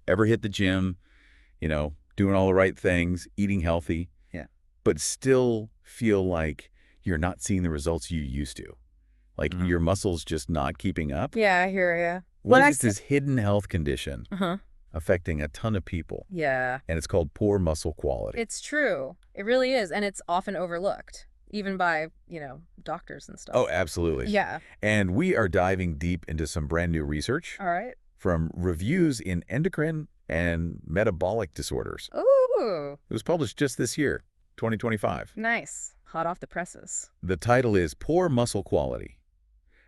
ever hit the gym, doing all the right things, eating healthy, but still feel like you're not seeing the results you used to? Like your muscles just not keeping up? Yeah, I hear you. What is this hidden health condition Uh-huh. affecting a ton of people? Yeah. And it's called poor muscle quality. It's true. It really is. And it's often overlooked, even by, doctors and stuff. Oh, absolutely. Yeah. And we are diving deep into some brand new research All right. from reviews in endocrine and metabolic disorders. Ooh. It was published just this year, 2025. Nice. Hot off the presses. The title is Poor Muscle Quality,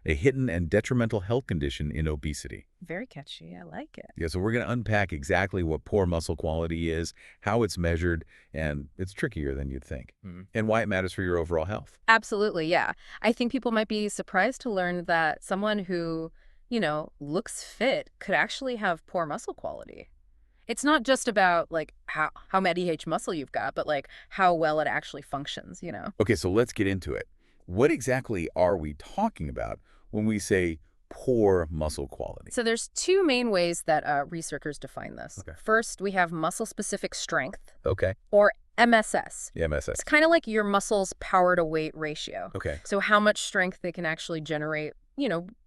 a hidden and detrimental health condition in obesity. Very catchy. I like it. Yeah, so we're going to unpack exactly what poor muscle quality is, how it's measured, and it's trickier than you'd think, and why it matters for your overall health. Absolutely, yeah. I think people might be surprised to learn that someone who, looks fit could actually have poor muscle quality. It's not just about, how many muscle you've got, but, how well it actually functions, Okay, so let's get into it. What exactly are we talking about when we say poor muscle quality? So there's two main ways that researchers define this. Okay. First, we have muscle-specific strength, Okay. or MSS. Yeah, MSS. It's kind of like your muscle's power-to-weight ratio. Okay. So how much strength they can actually generate,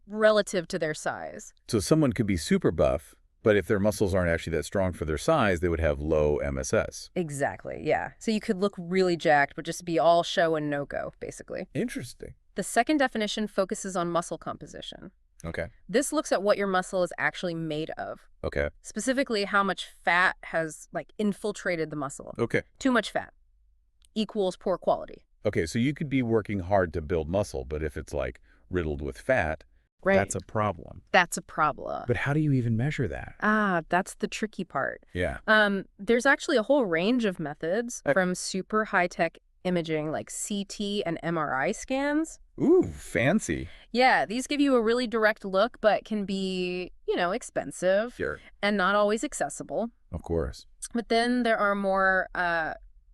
relative to their size. So someone could be super buff, but if their muscles aren't actually that strong for their size, they would have low MSS. Exactly, yeah. So you could look really jacked, but just be all show and no go, basically. Interesting. The second definition focuses on muscle composition. Okay. This looks at what your muscle is actually made of. Okay. Specifically, how much fat has, infiltrated the muscle. Okay. Too much fat equals poor quality. Okay, so you could be working hard to build muscle, but if it's, riddled with fat, Right. that's a problem. That's a problem. But how do you even measure that? That's the tricky part. Yeah. There's actually a whole range of methods from super high-tech imaging like CT and MRI scans. Ooh, fancy. Yeah, these give you a really direct look, but can be, expensive Sure. and not always accessible. Of course. But then there are more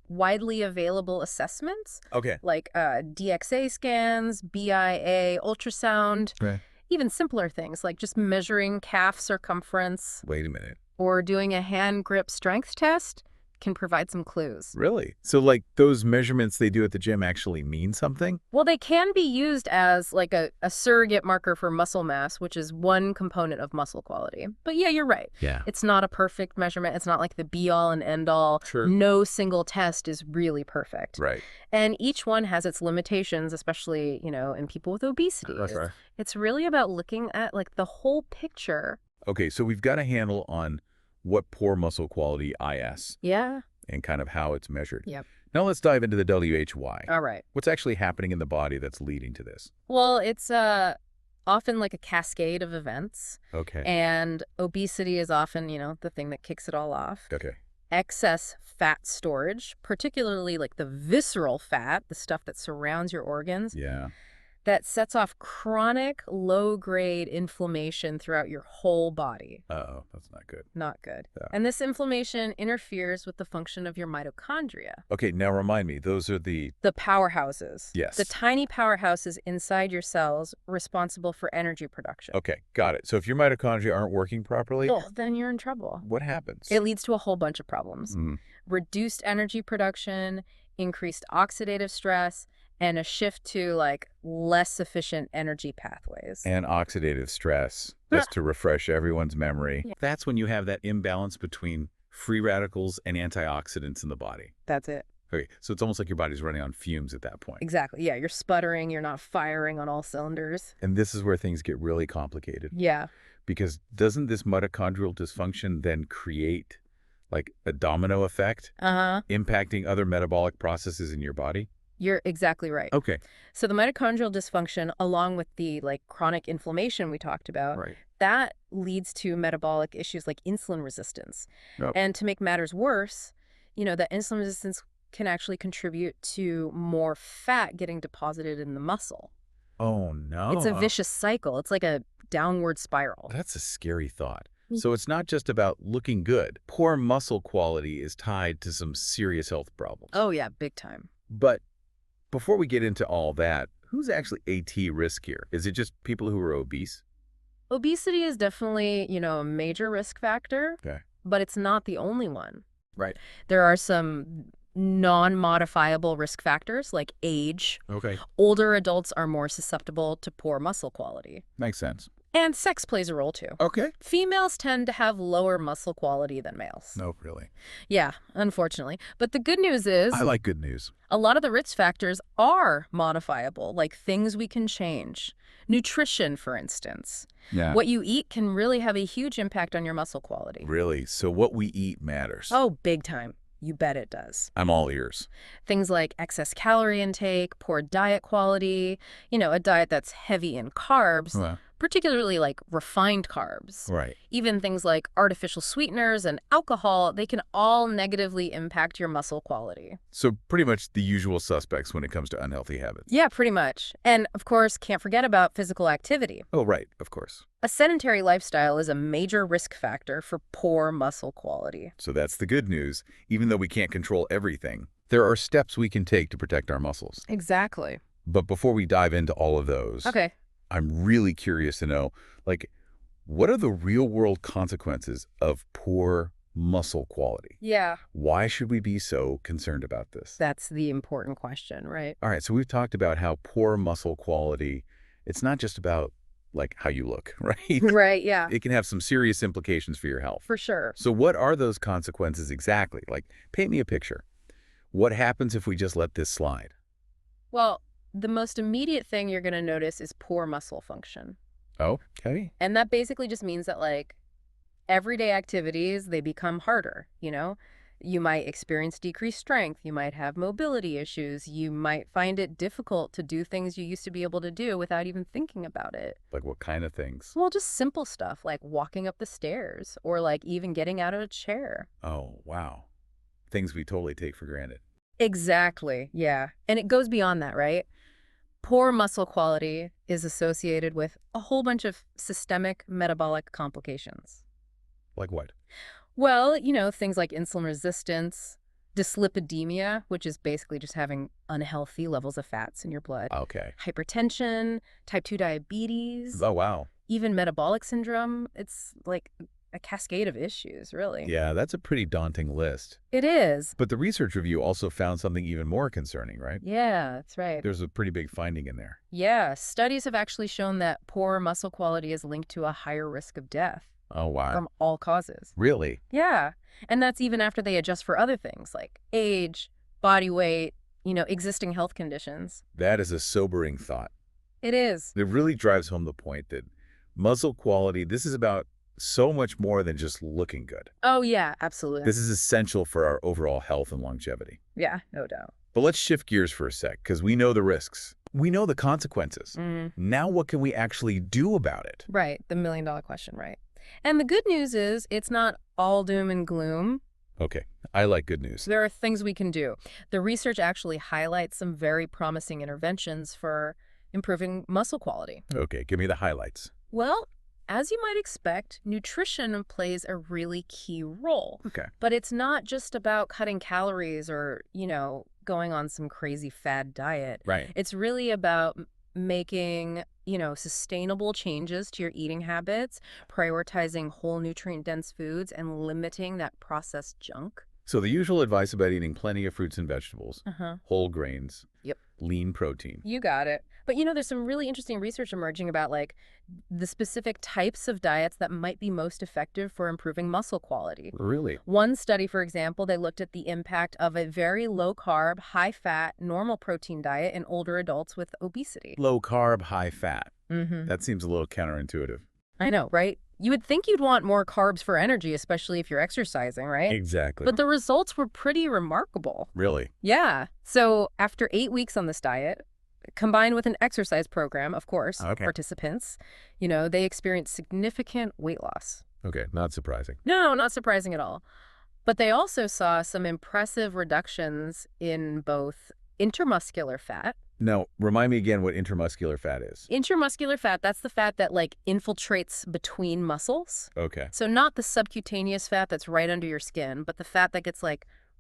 widely available assessments, Okay. like DXA scans, BIA, ultrasound, Right. even simpler things like just measuring calf circumference Wait a minute. or doing a hand grip strength test can provide some clues. Really? So, those measurements they do at the gym actually mean something? Well, they can be used as a surrogate marker for muscle mass, which is one component of muscle quality. But yeah, you're right. Yeah. It's not a perfect measurement. It's not like the be-all and end-all. Sure. No single test is really perfect. Right. And each one has its limitations, especially, in people with obesity. Right. It's really about looking at, the whole picture. Okay, so we've got a handle on what poor muscle quality is Yeah. and kind of how it's measured. Yep. Now let's dive into the WHY. All right. What's actually happening in the body that's leading to this? Well, it's often a cascade of events. Okay. And obesity is often, the thing that kicks it all off. Okay. Excess fat storage, particularly the visceral fat, the stuff that surrounds your organs, Yeah. that sets off chronic low-grade inflammation throughout your whole body. Uh-oh, that's not good. Not good. Yeah. And this inflammation interferes with the function of your mitochondria. Okay, now remind me, those are the powerhouses. Yes. The tiny powerhouses inside your cells responsible for energy production. Okay, got it. So if your mitochondria aren't working properly, Then you're in trouble. what happens? It leads to a whole bunch of problems. Mhm. Reduced energy production, increased oxidative stress, and a shift to less efficient energy pathways. And oxidative stress, just to refresh everyone's memory. Yeah. That's when you have that imbalance between free radicals and antioxidants in the body. That's it. Okay, so it's almost like your body's running on fumes at that point. Exactly. Yeah, you're sputtering, you're not firing on all cylinders. And this is where things get really complicated. Yeah. Because doesn't this mitochondrial dysfunction then create a domino effect, impacting other metabolic processes in your body? You're exactly right. Okay. So the mitochondrial dysfunction, along with the chronic inflammation we talked about, Right. that leads to metabolic issues like insulin resistance. Yep. And to make matters worse, that insulin resistance can actually contribute to more fat getting deposited in the muscle. Oh, no. It's a vicious cycle. It's like a downward spiral. That's a scary thought. So it's not just about looking good. Poor muscle quality is tied to some serious health problems. Oh, yeah, big time. But before we get into all that, who's actually at risk here? Is it just people who are obese? Obesity is definitely, a major risk factor. Okay. but it's not the only one. Right. There are some non-modifiable risk factors like age. Okay. Older adults are more susceptible to poor muscle quality. Makes sense. And sex plays a role too. Okay. Females tend to have lower muscle quality than males. No, really. Yeah, unfortunately. But the good news is I like good news. a lot of the risk factors are modifiable, like things we can change. Nutrition, for instance. Yeah. What you eat can really have a huge impact on your muscle quality. Really? So what we eat matters. Oh, big time. You bet it does. I'm all ears. Things like excess calorie intake, poor diet quality, a diet that's heavy in carbs, Well, particularly like refined carbs. right. Even things like artificial sweeteners and alcohol, they can all negatively impact your muscle quality. So pretty much the usual suspects when it comes to unhealthy habits. Yeah, pretty much. And of course, can't forget about physical activity. Oh, right. Of course. A sedentary lifestyle is a major risk factor for poor muscle quality. So that's the good news. Even though we can't control everything, there are steps we can take to protect our muscles. Exactly. But before we dive into all of those, Okay. I'm really curious to know, what are the real-world consequences of poor muscle quality? Yeah. Why should we be so concerned about this? That's the important question, right? All right, so we've talked about how poor muscle quality, it's not just about, how you look, right? Right, yeah. It can have some serious implications for your health. For sure. So what are those consequences exactly? Paint me a picture. What happens if we just let this slide? Well, the most immediate thing you're going to notice is poor muscle function. Oh, okay. And that basically just means that, everyday activities, they become harder, You might experience decreased strength. You might have mobility issues. You might find it difficult to do things you used to be able to do without even thinking about it. Like what kind of things? Well, just simple stuff like walking up the stairs or even getting out of a chair. Oh, wow. Things we totally take for granted. Exactly, yeah. And it goes beyond that, right? Poor muscle quality is associated with a whole bunch of systemic metabolic complications. Like what? Well, things like insulin resistance, dyslipidemia, which is basically just having unhealthy levels of fats in your blood. Okay. Hypertension, type 2 diabetes, Oh, wow. even metabolic syndrome. It's like a cascade of issues, really. Yeah, that's a pretty daunting list. It is. But the research review also found something even more concerning, right? Yeah, that's right. There's a pretty big finding in there. Yeah, studies have actually shown that poor muscle quality is linked to a higher risk of death. Oh, wow. From all causes. Really? Yeah. And that's even after they adjust for other things like age, body weight, existing health conditions. That is a sobering thought. It is. It really drives home the point that muscle quality, this is about so much more than just looking good. Oh, yeah, absolutely. This is essential for our overall health and longevity. Yeah, no doubt. But let's shift gears for a sec, because we know the risks. We know the consequences. Now what can we actually do about it? Right, the million-dollar question, right? And the good news is it's not all doom and gloom. Okay, I like good news. There are things we can do. The research actually highlights some very promising interventions for improving muscle quality. Okay, give me the highlights. Well, as you might expect, nutrition plays a really key role. Okay. But it's not just about cutting calories or, going on some crazy fad diet. Right. It's really about making, sustainable changes to your eating habits, prioritizing whole nutrient-dense foods, and limiting that processed junk. So the usual advice about eating plenty of fruits and vegetables, whole grains, Yep. lean protein. You got it. But, there's some really interesting research emerging about, the specific types of diets that might be most effective for improving muscle quality. Really? One study, for example, they looked at the impact of a very low-carb, high-fat, normal protein diet in older adults with obesity. Low carb, high fat. Mm-hmm. That seems a little counterintuitive. I know, right? You would think you'd want more carbs for energy, especially if you're exercising, right? Exactly. But the results were pretty remarkable. Really? Yeah. So after 8 weeks on this diet, combined with an exercise program, of course, participants, they experienced significant weight loss. Okay, not surprising. No, not surprising at all. But they also saw some impressive reductions in both intramuscular fat. Now, remind me again what intramuscular fat is. Intramuscular fat, that's the fat that infiltrates between muscles. Okay. So not the subcutaneous fat that's right under your skin, but the fat that gets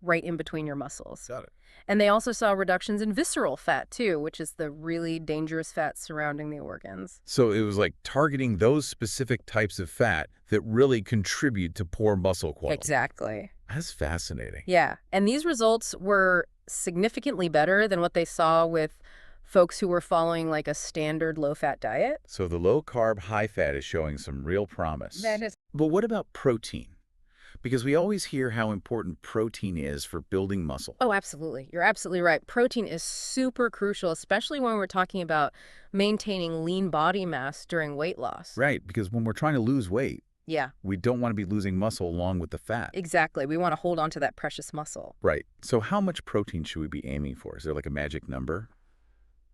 right in between your muscles. Got it. And they also saw reductions in visceral fat, too, which is the really dangerous fat surrounding the organs. So it was like targeting those specific types of fat that really contribute to poor muscle quality. Exactly. That's fascinating. Yeah. And these results were significantly better than what they saw with folks who were following like a standard low-fat diet. So the low-carb, high-fat is showing some real promise. That is. But what about protein? Because we always hear how important protein is for building muscle. Oh, absolutely. You're absolutely right. Protein is super crucial, especially when we're talking about maintaining lean body mass during weight loss. Right, because when we're trying to lose weight, Yeah, we don't want to be losing muscle along with the fat. exactly. We want to hold on to that precious muscle. Right. So how much protein should we be aiming for? Is there like a magic number?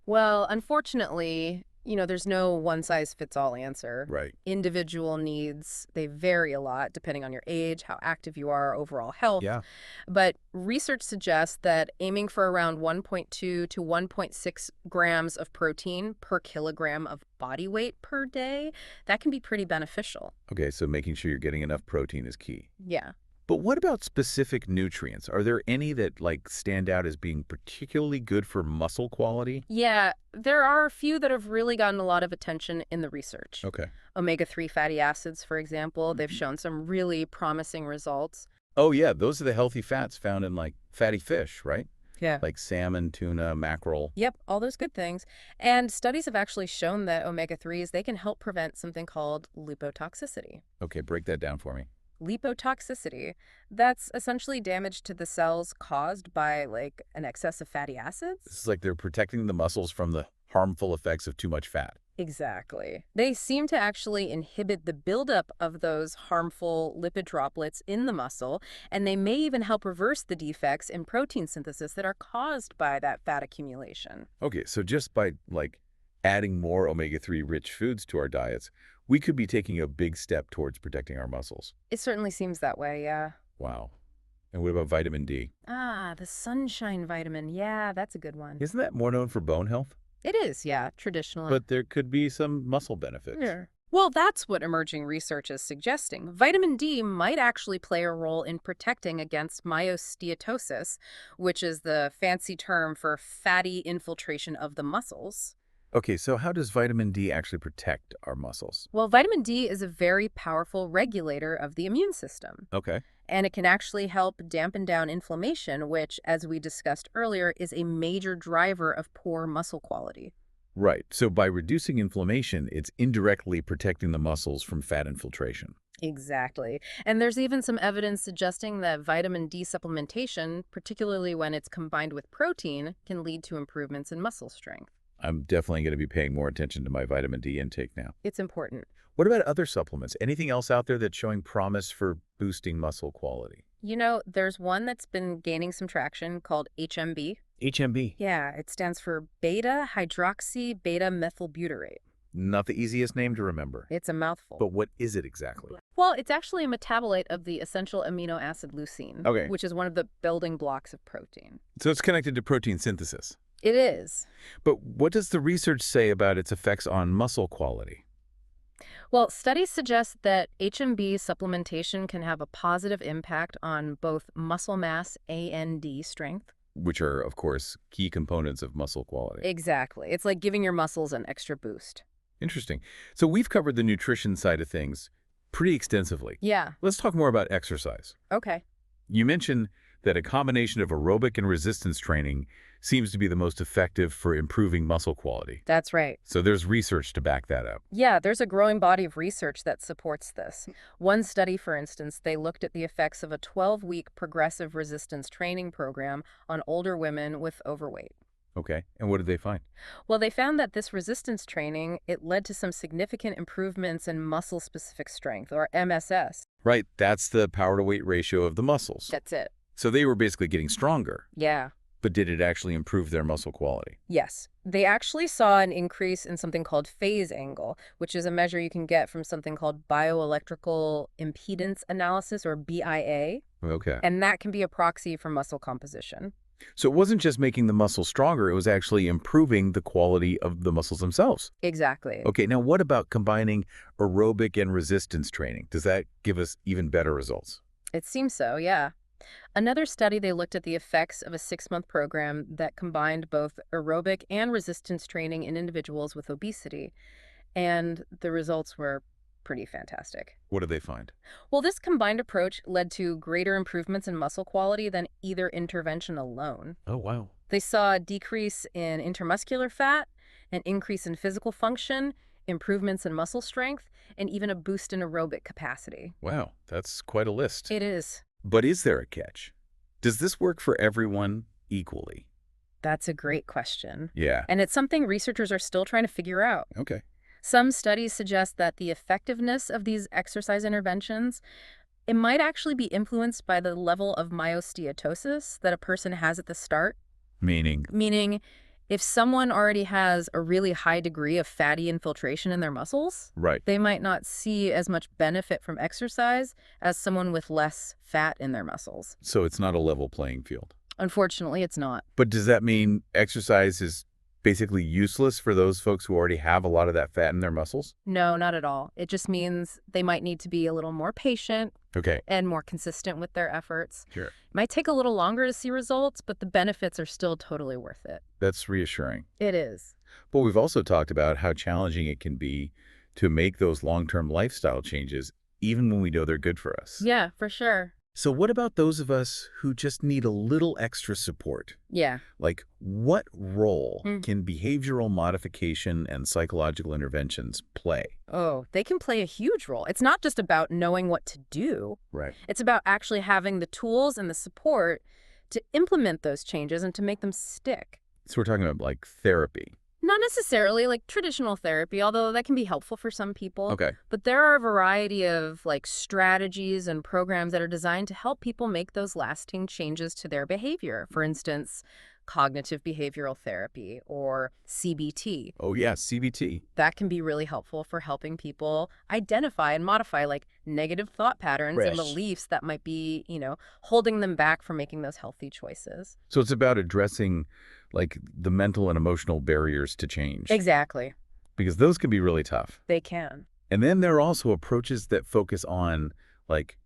Well, unfortunately, there's no one-size-fits-all answer. Right. Individual needs, they vary a lot depending on your age, how active you are, overall health. Yeah. But research suggests that aiming for around 1.2 to 1.6 grams of protein per kilogram of body weight per day, that can be pretty beneficial. Okay, so making sure you're getting enough protein is key. Yeah. But what about specific nutrients? Are there any that stand out as being particularly good for muscle quality? Yeah, there are a few that have really gotten a lot of attention in the research. Okay. Omega-3 fatty acids, for example, they've shown some really promising results. Oh yeah, those are the healthy fats found in fatty fish, right? Yeah. Like salmon, tuna, mackerel. Yep, all those good things. And studies have actually shown that omega-3s, they can help prevent something called lipotoxicity. Okay, break that down for me. Lipotoxicity, that's essentially damage to the cells caused by an excess of fatty acids. This is like they're protecting the muscles from the harmful effects of too much fat. Exactly. They seem to actually inhibit the buildup of those harmful lipid droplets in the muscle, and they may even help reverse the defects in protein synthesis that are caused by that fat accumulation. Okay, so just by adding more omega-3 rich foods to our diets, we could be taking a big step towards protecting our muscles. It certainly seems that way, yeah. Wow. And what about vitamin D? Ah, the sunshine vitamin. Yeah, that's a good one. Isn't that more known for bone health? It is, yeah, traditionally. But there could be some muscle benefits. Yeah. Well, that's what emerging research is suggesting. Vitamin D might actually play a role in protecting against myosteatosis, which is the fancy term for fatty infiltration of the muscles. Okay, so how does vitamin D actually protect our muscles? Well, vitamin D is a very powerful regulator of the immune system, Okay. and it can actually help dampen down inflammation, which, as we discussed earlier, is a major driver of poor muscle quality. Right. So by reducing inflammation, it's indirectly protecting the muscles from fat infiltration. Exactly. And there's even some evidence suggesting that vitamin D supplementation, particularly when it's combined with protein, can lead to improvements in muscle strength. I'm definitely going to be paying more attention to my vitamin D intake now. It's important. What about other supplements? Anything else out there that's showing promise for boosting muscle quality? There's one that's been gaining some traction called HMB. HMB. Yeah, it stands for beta-hydroxy-beta-methylbutyrate. Not the easiest name to remember. It's a mouthful. But what is it exactly? Well, it's actually a metabolite of the essential amino acid leucine, Okay. which is one of the building blocks of protein. So it's connected to protein synthesis. It is. But what does the research say about its effects on muscle quality? Well, studies suggest that HMB supplementation can have a positive impact on both muscle mass and strength. Which are, of course, key components of muscle quality. Exactly. It's like giving your muscles an extra boost. Interesting. So we've covered the nutrition side of things pretty extensively. Yeah. Let's talk more about exercise. Okay. You mentioned that a combination of aerobic and resistance training seems to be the most effective for improving muscle quality. That's right. So there's research to back that up. Yeah, there's a growing body of research that supports this. One study, for instance, they looked at the effects of a 12-week progressive resistance training program on older women with overweight. Okay, and what did they find? Well, they found that this resistance training, it led to some significant improvements in muscle-specific strength, or MSS. Right, that's the power-to-weight ratio of the muscles. That's it. So they were basically getting stronger. Yeah. But did it actually improve their muscle quality? Yes. They actually saw an increase in something called phase angle, which is a measure you can get from something called bioelectrical impedance analysis, or BIA. Okay. And that can be a proxy for muscle composition. So it wasn't just making the muscle stronger, it was actually improving the quality of the muscles themselves. Exactly. Okay, now what about combining aerobic and resistance training? Does that give us even better results? It seems so, yeah. Another study, they looked at the effects of a 6-month program that combined both aerobic and resistance training in individuals with obesity, and the results were pretty fantastic. What did they find? Well, this combined approach led to greater improvements in muscle quality than either intervention alone. Oh, wow. They saw a decrease in intermuscular fat, an increase in physical function, improvements in muscle strength, and even a boost in aerobic capacity. Wow, that's quite a list. It is. But is there a catch? Does this work for everyone equally? That's a great question. Yeah. And it's something researchers are still trying to figure out. Okay. Some studies suggest that the effectiveness of these exercise interventions, it might actually be influenced by the level of myosteatosis that a person has at the start. Meaning, if someone already has a really high degree of fatty infiltration in their muscles, Right. they might not see as much benefit from exercise as someone with less fat in their muscles. So it's not a level playing field. Unfortunately, it's not. But does that mean exercise is basically useless for those folks who already have a lot of that fat in their muscles? No, not at all. It just means they might need to be a little more patient Okay. and more consistent with their efforts. Sure. It might take a little longer to see results, but the benefits are still totally worth it. That's reassuring. It is. But we've also talked about how challenging it can be to make those long-term lifestyle changes, even when we know they're good for us. Yeah, for sure. So what about those of us who just need a little extra support? Yeah. Like, what role can behavioral modification and psychological interventions play? Oh, they can play a huge role. It's not just about knowing what to do. Right. It's about actually having the tools and the support to implement those changes and to make them stick. So we're talking about, like, therapy. Not necessarily like traditional therapy, although that can be helpful for some people. Okay. But there are a variety of like strategies and programs that are designed to help people make those lasting changes to their behavior. For instance, cognitive behavioral therapy or CBT. Oh, yeah, CBT. That can be really helpful for helping people identify and modify like negative thought patterns and beliefs that might be, holding them back from making those healthy choices. So it's about addressing, like, the mental and emotional barriers to change. Exactly. Because those can be really tough. They can. And then there are also approaches that focus on, like,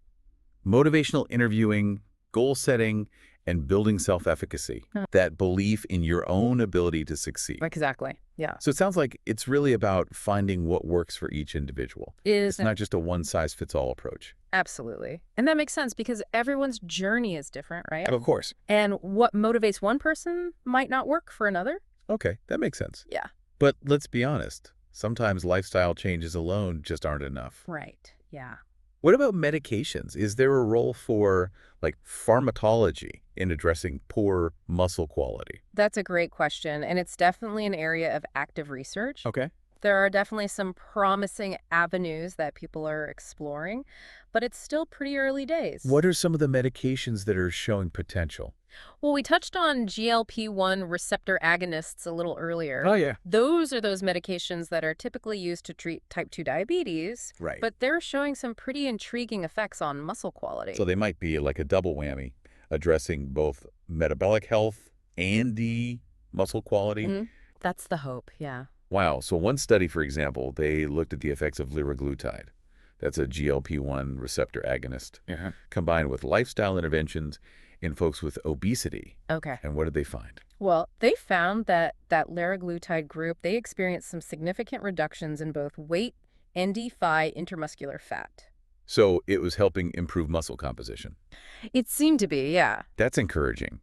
motivational interviewing, goal setting, and building self-efficacy, that belief in your own ability to succeed. Exactly. Yeah. So it sounds like it's really about finding what works for each individual. It's not just a one-size-fits-all approach. Absolutely. And that makes sense because everyone's journey is different, right? Of course. And what motivates one person might not work for another. Okay, that makes sense. Yeah. But let's be honest, sometimes lifestyle changes alone just aren't enough. Right. Yeah. What about medications? Is there a role for, like, pharmacology in addressing poor muscle quality? That's a great question, and it's definitely an area of active research. Okay. There are definitely some promising avenues that people are exploring, but it's still pretty early days. What are some of the medications that are showing potential? Well, we touched on GLP-1 receptor agonists a little earlier. Oh, yeah. Those are those medications that are typically used to treat type 2 diabetes. Right. But they're showing some pretty intriguing effects on muscle quality. So they might be like a double whammy, addressing both metabolic health and the muscle quality. That's the hope, yeah. Wow. So one study, for example, they looked at the effects of liraglutide. That's a GLP-1 receptor agonist, combined with lifestyle interventions in folks with obesity. Okay. And what did they find? Well, they found that liraglutide group, they experienced some significant reductions in both weight and intermuscular fat. So it was helping improve muscle composition. It seemed to be, yeah. That's encouraging.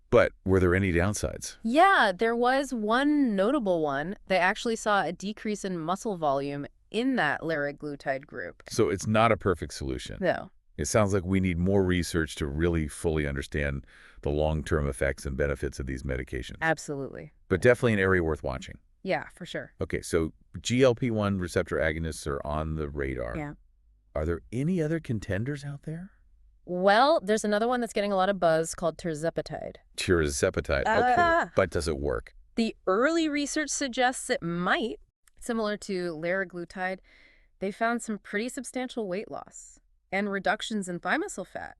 But were there any downsides? Yeah, there was one notable one. They actually saw a decrease in muscle volume in that liraglutide group. So it's not a perfect solution. No. It sounds like we need more research to really fully understand the long-term effects and benefits of these medications. Absolutely. But definitely an area worth watching. Yeah, for sure. Okay, so GLP-1 receptor agonists are on the radar. Yeah. Are there any other contenders out there? Well, there's another one that's getting a lot of buzz called tirzepatide. Tirzepatide. Okay, but does it work? The early research suggests it might. Similar to liraglutide, they found some pretty substantial weight loss and reductions in thigh muscle fat,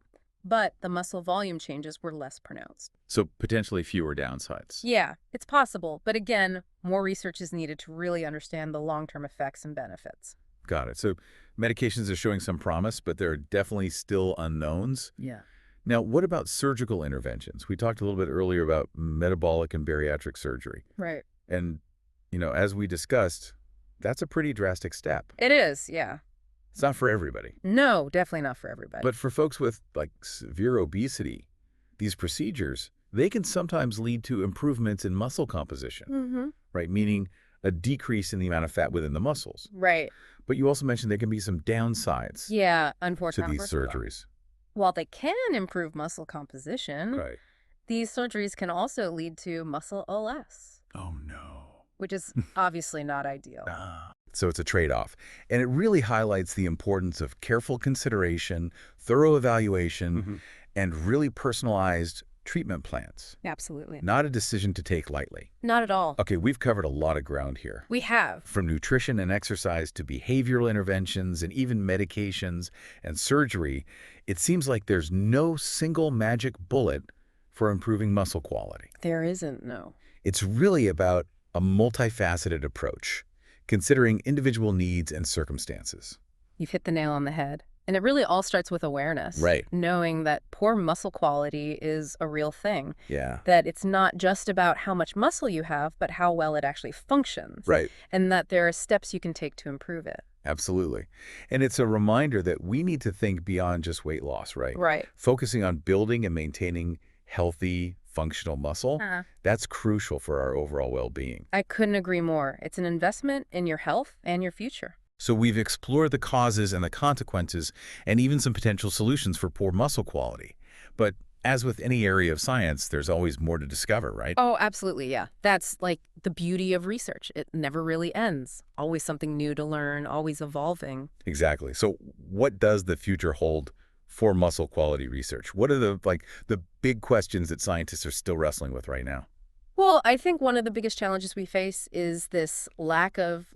but the muscle volume changes were less pronounced. So potentially fewer downsides. Yeah, it's possible, but again, more research is needed to really understand the long-term effects and benefits. Got it. So medications are showing some promise, but there are definitely still unknowns. Yeah. Now, what about surgical interventions? We talked a little bit earlier about metabolic and bariatric surgery. Right. And, as we discussed, that's a pretty drastic step. It is, yeah. It's not for everybody. No, definitely not for everybody. But for folks with, severe obesity, these procedures, they can sometimes lead to improvements in muscle composition, right? Meaning a decrease in the amount of fat within the muscles. Right. But you also mentioned there can be some downsides Yeah, to unfortunately. these surgeries. While they can improve muscle composition, Right. these surgeries can also lead to muscle OS. Oh, no. Which is obviously not ideal. So it's a trade-off. And it really highlights the importance of careful consideration, thorough evaluation, and really personalized treatment plans. Absolutely. Not a decision to take lightly. Not at all. Okay, we've covered a lot of ground here. We have. From nutrition and exercise to behavioral interventions and even medications and surgery, it seems like there's no single magic bullet for improving muscle quality. There isn't, no. It's really about a multifaceted approach, considering individual needs and circumstances. You've hit the nail on the head. And it really all starts with awareness. Right. Knowing that poor muscle quality is a real thing. Yeah. That it's not just about how much muscle you have, but how well it actually functions. Right. And that there are steps you can take to improve it. Absolutely. And it's a reminder that we need to think beyond just weight loss, right? Right. Focusing on building and maintaining healthy, functional muscle, that's crucial for our overall well-being. I couldn't agree more. It's an investment in your health and your future. So we've explored the causes and the consequences and even some potential solutions for poor muscle quality. But as with any area of science, there's always more to discover, right? Oh, absolutely, yeah. That's like the beauty of research. It never really ends. Always something new to learn, always evolving. Exactly. So what does the future hold for muscle quality research? What are the big questions that scientists are still wrestling with right now? Well, I think one of the biggest challenges we face is this lack of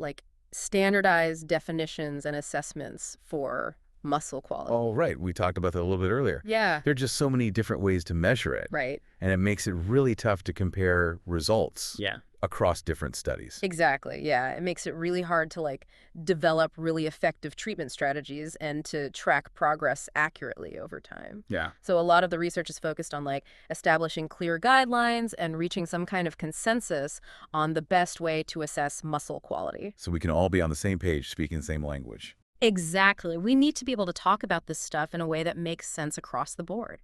standardized definitions and assessments for muscle quality. Oh, right. We talked about that a little bit earlier. Yeah. There are just so many different ways to measure it. Right. And it makes it really tough to compare results Yeah. across different studies. Exactly. Yeah. It makes it really hard to develop really effective treatment strategies and to track progress accurately over time. Yeah. So a lot of the research is focused on establishing clear guidelines and reaching some kind of consensus on the best way to assess muscle quality. So we can all be on the same page, speaking the same language. Exactly. We need to be able to talk about this stuff in a way that makes sense across the board.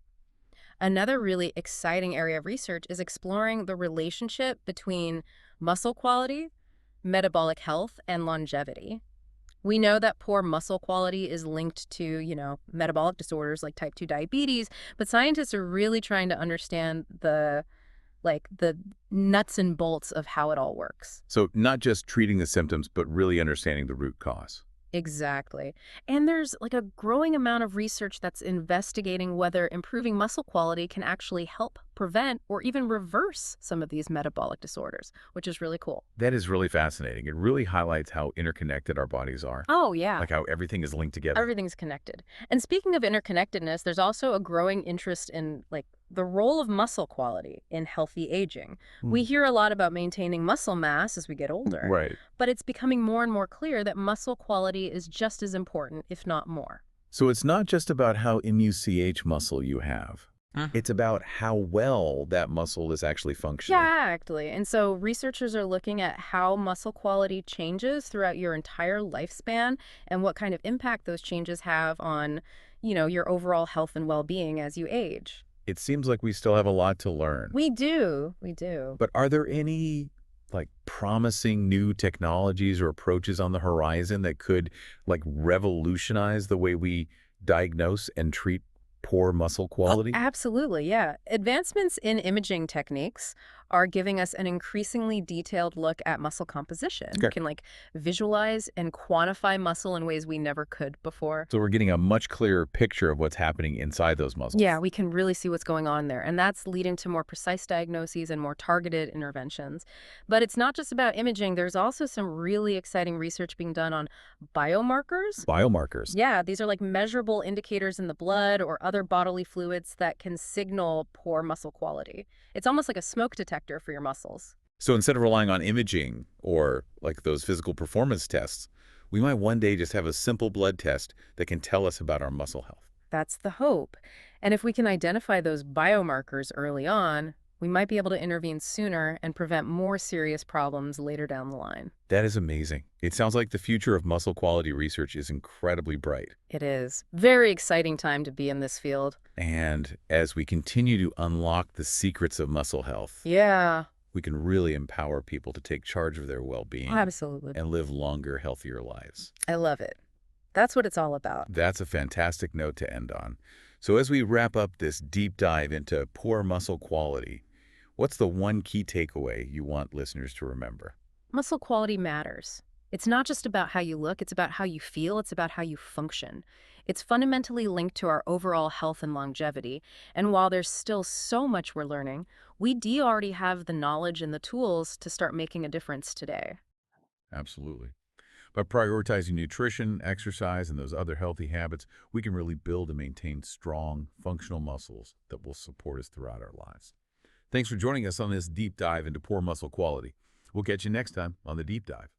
Another really exciting area of research is exploring the relationship between muscle quality, metabolic health, and longevity. We know that poor muscle quality is linked to, metabolic disorders like type 2 diabetes, but scientists are really trying to understand the nuts and bolts of how it all works. So not just treating the symptoms, but really understanding the root cause. Exactly. And there's a growing amount of research that's investigating whether improving muscle quality can actually help prevent or even reverse some of these metabolic disorders, which is really cool. That is really fascinating. It really highlights how interconnected our bodies are. Oh, yeah. Like how everything is linked together. Everything's connected. And speaking of interconnectedness, there's also a growing interest in the role of muscle quality in healthy aging. We hear a lot about maintaining muscle mass as we get older. Right. But it's becoming more and more clear that muscle quality is just as important, if not more. So it's not just about how MUCH muscle you have. It's about how well that muscle is actually functioning. Yeah, actually. And so researchers are looking at how muscle quality changes throughout your entire lifespan and what kind of impact those changes have on, your overall health and well-being as you age. It seems like we still have a lot to learn. We do. But are there any promising new technologies or approaches on the horizon that could revolutionize the way we diagnose and treat poor muscle quality? Oh, absolutely, yeah. Advancements in imaging techniques are giving us an increasingly detailed look at muscle composition. Okay. We can visualize and quantify muscle in ways we never could before. So we're getting a much clearer picture of what's happening inside those muscles. Yeah, we can really see what's going on there. And that's leading to more precise diagnoses and more targeted interventions. But it's not just about imaging. There's also some really exciting research being done on biomarkers. Biomarkers? Yeah, these are measurable indicators in the blood or other bodily fluids that can signal poor muscle quality. It's almost like a smoke detector for your muscles. So instead of relying on imaging or those physical performance tests, we might one day just have a simple blood test that can tell us about our muscle health. That's the hope. And if we can identify those biomarkers early on, we might be able to intervene sooner and prevent more serious problems later down the line. That is amazing. It sounds like the future of muscle quality research is incredibly bright. It is. Very exciting time to be in this field. And as we continue to unlock the secrets of muscle health, Yeah, we can really empower people to take charge of their well-being absolutely. and live longer, healthier lives. I love it. That's what it's all about. That's a fantastic note to end on. So as we wrap up this deep dive into poor muscle quality, what's the one key takeaway you want listeners to remember? Muscle quality matters. It's not just about how you look, it's about how you feel, it's about how you function. It's fundamentally linked to our overall health and longevity. And while there's still so much we're learning, we do already have the knowledge and the tools to start making a difference today. Absolutely. By prioritizing nutrition, exercise, and those other healthy habits, we can really build and maintain strong, functional muscles that will support us throughout our lives. Thanks for joining us on this deep dive into poor muscle quality. We'll catch you next time on the Deep Dive.